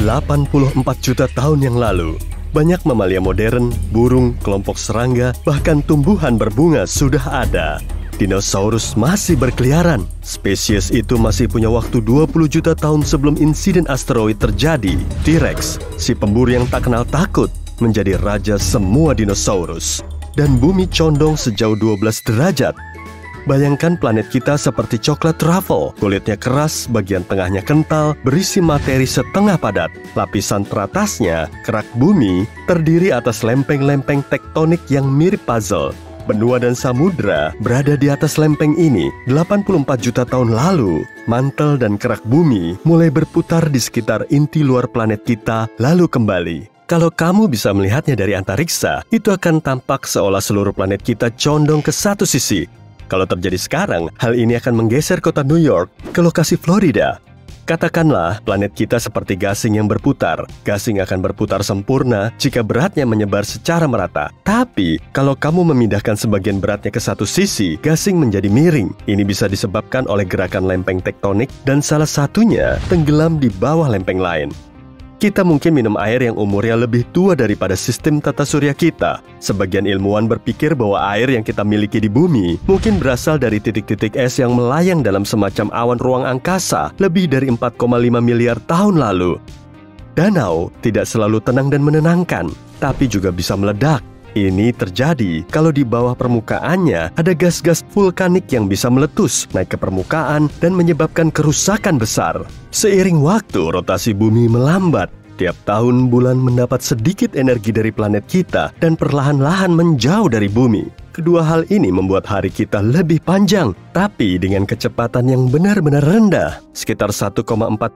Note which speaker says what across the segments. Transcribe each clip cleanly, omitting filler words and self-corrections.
Speaker 1: 84 juta tahun yang lalu, banyak mamalia modern, burung, kelompok serangga, bahkan tumbuhan berbunga sudah ada. Dinosaurus masih berkeliaran. Spesies itu masih punya waktu 20 juta tahun sebelum insiden asteroid terjadi. T-Rex, si pemburu yang tak kenal takut, menjadi raja semua dinosaurus. Dan bumi condong sejauh 12 derajat. Bayangkan planet kita seperti coklat truffle, kulitnya keras, bagian tengahnya kental, berisi materi setengah padat. Lapisan teratasnya, kerak bumi, terdiri atas lempeng-lempeng tektonik yang mirip puzzle. Benua dan samudra berada di atas lempeng ini 84 juta tahun lalu. Mantel dan kerak bumi mulai berputar di sekitar inti luar planet kita, lalu kembali. Kalau kamu bisa melihatnya dari antariksa, itu akan tampak seolah seluruh planet kita condong ke satu sisi. Kalau terjadi sekarang, hal ini akan menggeser kota New York ke lokasi Florida. Katakanlah planet kita seperti gasing yang berputar. Gasing akan berputar sempurna jika beratnya menyebar secara merata. Tapi, kalau kamu memindahkan sebagian beratnya ke satu sisi, gasing menjadi miring. Ini bisa disebabkan oleh gerakan lempeng tektonik dan salah satunya tenggelam di bawah lempeng lain. Kita mungkin minum air yang umurnya lebih tua daripada sistem tata surya kita. Sebagian ilmuwan berpikir bahwa air yang kita miliki di bumi mungkin berasal dari titik-titik es yang melayang dalam semacam awan ruang angkasa lebih dari 4,5 miliar tahun lalu. Danau tidak selalu tenang dan menenangkan, tapi juga bisa meledak. Ini terjadi kalau di bawah permukaannya ada gas-gas vulkanik yang bisa meletus, naik ke permukaan, dan menyebabkan kerusakan besar. Seiring waktu, rotasi bumi melambat. Tiap tahun, bulan mendapat sedikit energi dari planet kita dan perlahan-lahan menjauh dari bumi. Kedua hal ini membuat hari kita lebih panjang, tapi dengan kecepatan yang benar-benar rendah, sekitar 1,4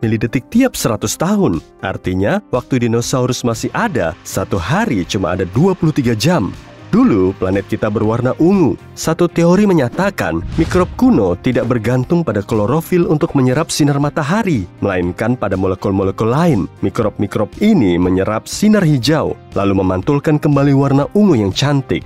Speaker 1: milidetik tiap 100 tahun. Artinya, waktu dinosaurus masih ada, satu hari cuma ada 23 jam. Dulu, planet kita berwarna ungu. Satu teori menyatakan, mikrob kuno tidak bergantung pada klorofil untuk menyerap sinar matahari, melainkan pada molekul-molekul lain. Mikrob-mikrob ini menyerap sinar hijau, lalu memantulkan kembali warna ungu yang cantik.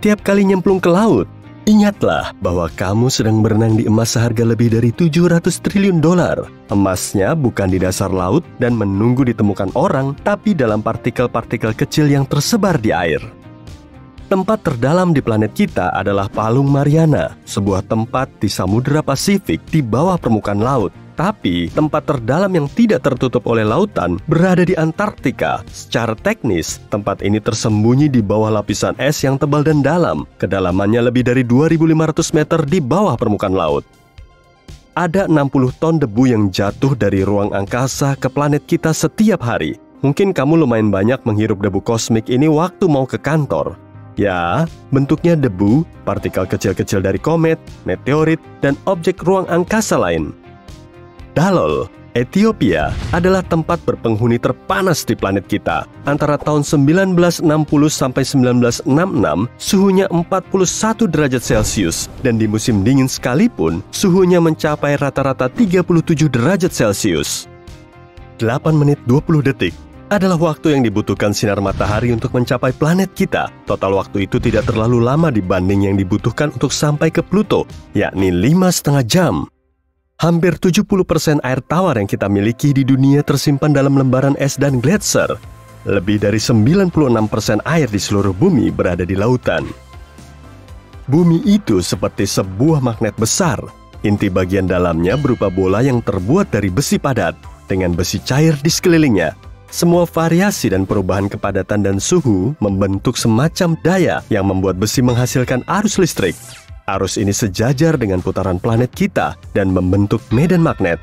Speaker 1: Tiap kali nyemplung ke laut, ingatlah bahwa kamu sedang berenang di emas seharga lebih dari 700 triliun dolar. Emasnya bukan di dasar laut dan menunggu ditemukan orang, tapi dalam partikel-partikel kecil yang tersebar di air. Tempat terdalam di planet kita adalah Palung Mariana, sebuah tempat di Samudra Pasifik di bawah permukaan laut. Tapi, tempat terdalam yang tidak tertutup oleh lautan berada di Antartika. Secara teknis, tempat ini tersembunyi di bawah lapisan es yang tebal dan dalam. Kedalamannya lebih dari 2.500 meter di bawah permukaan laut. Ada 60 ton debu yang jatuh dari ruang angkasa ke planet kita setiap hari. Mungkin kamu lumayan banyak menghirup debu kosmik ini waktu mau ke kantor. Ya, bentuknya debu, partikel kecil-kecil dari komet, meteorit, dan objek ruang angkasa lain. Dalol, Ethiopia adalah tempat berpenghuni terpanas di planet kita. Antara tahun 1960 sampai 1966, suhunya 41 derajat Celcius. Dan di musim dingin sekalipun, suhunya mencapai rata-rata 37 derajat Celcius. 8 menit 20 detik adalah waktu yang dibutuhkan sinar matahari untuk mencapai planet kita. Total waktu itu tidak terlalu lama dibanding yang dibutuhkan untuk sampai ke Pluto, yakni 5,5 jam. Hampir 70% air tawar yang kita miliki di dunia tersimpan dalam lembaran es dan gletser. Lebih dari 96% air di seluruh bumi berada di lautan. Bumi itu seperti sebuah magnet besar. Inti bagian dalamnya berupa bola yang terbuat dari besi padat, dengan besi cair di sekelilingnya. Semua variasi dan perubahan kepadatan dan suhu membentuk semacam daya yang membuat besi menghasilkan arus listrik. Arus ini sejajar dengan putaran planet kita dan membentuk medan magnet.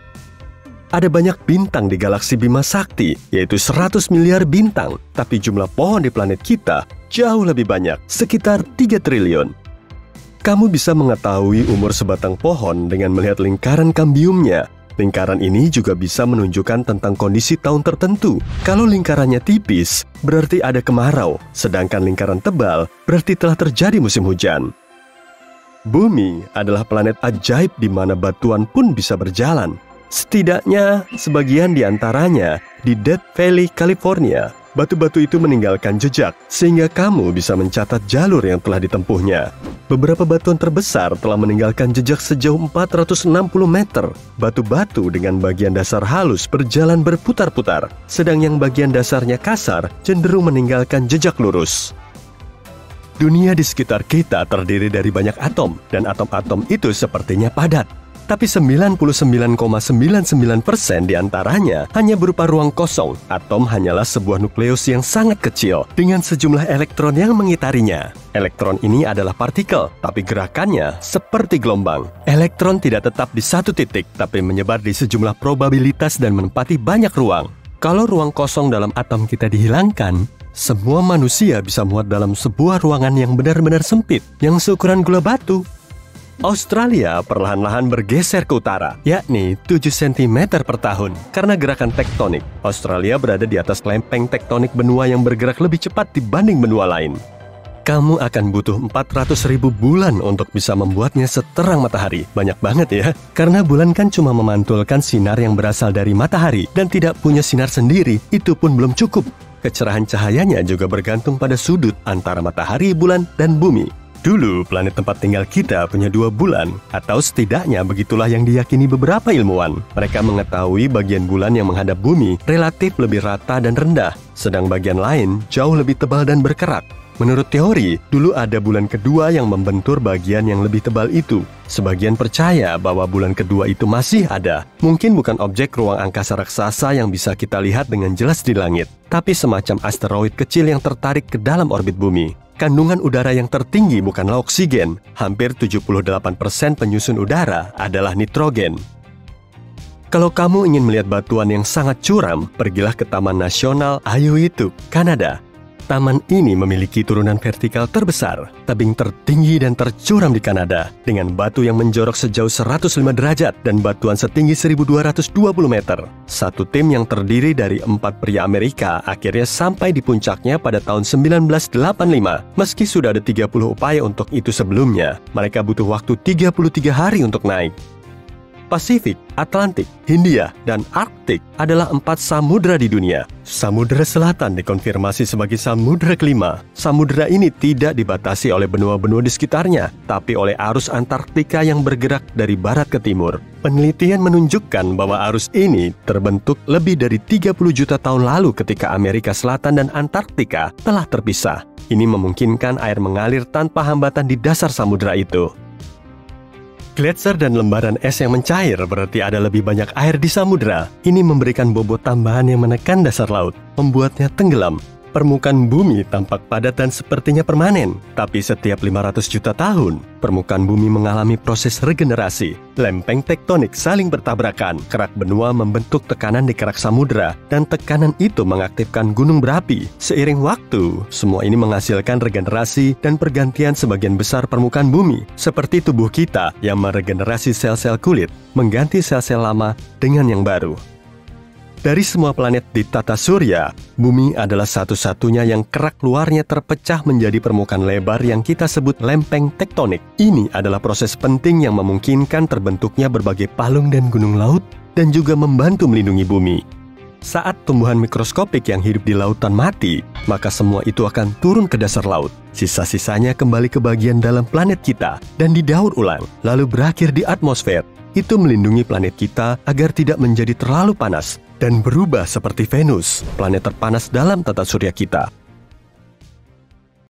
Speaker 1: Ada banyak bintang di galaksi Bima Sakti, yaitu 100 miliar bintang. Tapi jumlah pohon di planet kita jauh lebih banyak, sekitar 3 triliun. Kamu bisa mengetahui umur sebatang pohon dengan melihat lingkaran kambiumnya. Lingkaran ini juga bisa menunjukkan tentang kondisi tahun tertentu. Kalau lingkarannya tipis, berarti ada kemarau. Sedangkan lingkaran tebal, berarti telah terjadi musim hujan. Bumi adalah planet ajaib di mana batuan pun bisa berjalan. Setidaknya sebagian di antaranya di Death Valley, California. Batu-batu itu meninggalkan jejak, sehingga kamu bisa mencatat jalur yang telah ditempuhnya. Beberapa batuan terbesar telah meninggalkan jejak sejauh 460 meter. Batu-batu dengan bagian dasar halus berjalan berputar-putar, sedang yang bagian dasarnya kasar cenderung meninggalkan jejak lurus. Dunia di sekitar kita terdiri dari banyak atom, dan atom-atom itu sepertinya padat. Tapi 99,99% diantaranya hanya berupa ruang kosong. Atom hanyalah sebuah nukleus yang sangat kecil dengan sejumlah elektron yang mengitarinya. Elektron ini adalah partikel, tapi gerakannya seperti gelombang. Elektron tidak tetap di satu titik, tapi menyebar di sejumlah probabilitas dan menempati banyak ruang. Kalau ruang kosong dalam atom kita dihilangkan, semua manusia bisa muat dalam sebuah ruangan yang benar-benar sempit, yang seukuran gula batu. Australia perlahan-lahan bergeser ke utara, yakni 7 cm per tahun. Karena gerakan tektonik, Australia berada di atas lempeng tektonik benua yang bergerak lebih cepat dibanding benua lain. Kamu akan butuh 400.000 bulan untuk bisa membuatnya seterang matahari. Banyak banget ya, karena bulan kan cuma memantulkan sinar yang berasal dari matahari dan tidak punya sinar sendiri, itu pun belum cukup. Kecerahan cahayanya juga bergantung pada sudut antara matahari, bulan, dan bumi. Dulu, planet tempat tinggal kita punya 2 bulan, atau setidaknya begitulah yang diyakini beberapa ilmuwan. Mereka mengetahui bagian bulan yang menghadap bumi relatif lebih rata dan rendah, sedang bagian lain jauh lebih tebal dan berkerak. Menurut teori, dulu ada bulan kedua yang membentur bagian yang lebih tebal itu. Sebagian percaya bahwa bulan kedua itu masih ada. Mungkin bukan objek ruang angkasa raksasa yang bisa kita lihat dengan jelas di langit, tapi semacam asteroid kecil yang tertarik ke dalam orbit bumi. Kandungan udara yang tertinggi bukanlah oksigen. Hampir 78% penyusun udara adalah nitrogen. Kalau kamu ingin melihat batuan yang sangat curam, pergilah ke Taman Nasional Ayoituk, Kanada. Taman ini memiliki turunan vertikal terbesar, tebing tertinggi dan tercuram di Kanada, dengan batu yang menjorok sejauh 105 derajat dan batuan setinggi 1.220 meter. Satu tim yang terdiri dari 4 pria Amerika akhirnya sampai di puncaknya pada tahun 1985. Meski sudah ada 30 upaya untuk itu sebelumnya, mereka butuh waktu 33 hari untuk naik. Pasifik, Atlantik, Hindia, dan Arktik adalah 4 samudera di dunia. Samudera Selatan dikonfirmasi sebagai samudera kelima. Samudera ini tidak dibatasi oleh benua-benua di sekitarnya, tapi oleh arus Antarktika yang bergerak dari barat ke timur. Penelitian menunjukkan bahwa arus ini terbentuk lebih dari 30 juta tahun lalu ketika Amerika Selatan dan Antarktika telah terpisah. Ini memungkinkan air mengalir tanpa hambatan di dasar samudera itu. Gletser dan lembaran es yang mencair berarti ada lebih banyak air di samudera. Ini memberikan bobot tambahan yang menekan dasar laut, membuatnya tenggelam. Permukaan bumi tampak padat dan sepertinya permanen, tapi setiap 500 juta tahun, permukaan bumi mengalami proses regenerasi. Lempeng tektonik saling bertabrakan, kerak benua membentuk tekanan di kerak samudera, dan tekanan itu mengaktifkan gunung berapi. Seiring waktu, semua ini menghasilkan regenerasi dan pergantian sebagian besar permukaan bumi, seperti tubuh kita yang meregenerasi sel-sel kulit, mengganti sel-sel lama dengan yang baru. Dari semua planet di tata surya, bumi adalah satu-satunya yang kerak luarnya terpecah menjadi permukaan lebar yang kita sebut lempeng tektonik. Ini adalah proses penting yang memungkinkan terbentuknya berbagai palung dan gunung laut dan juga membantu melindungi bumi. Saat tumbuhan mikroskopik yang hidup di lautan mati, maka semua itu akan turun ke dasar laut. Sisa-sisanya kembali ke bagian dalam planet kita dan didaur ulang, lalu berakhir di atmosfer. Itu melindungi planet kita agar tidak menjadi terlalu panas dan berubah seperti Venus, planet terpanas dalam tata surya kita.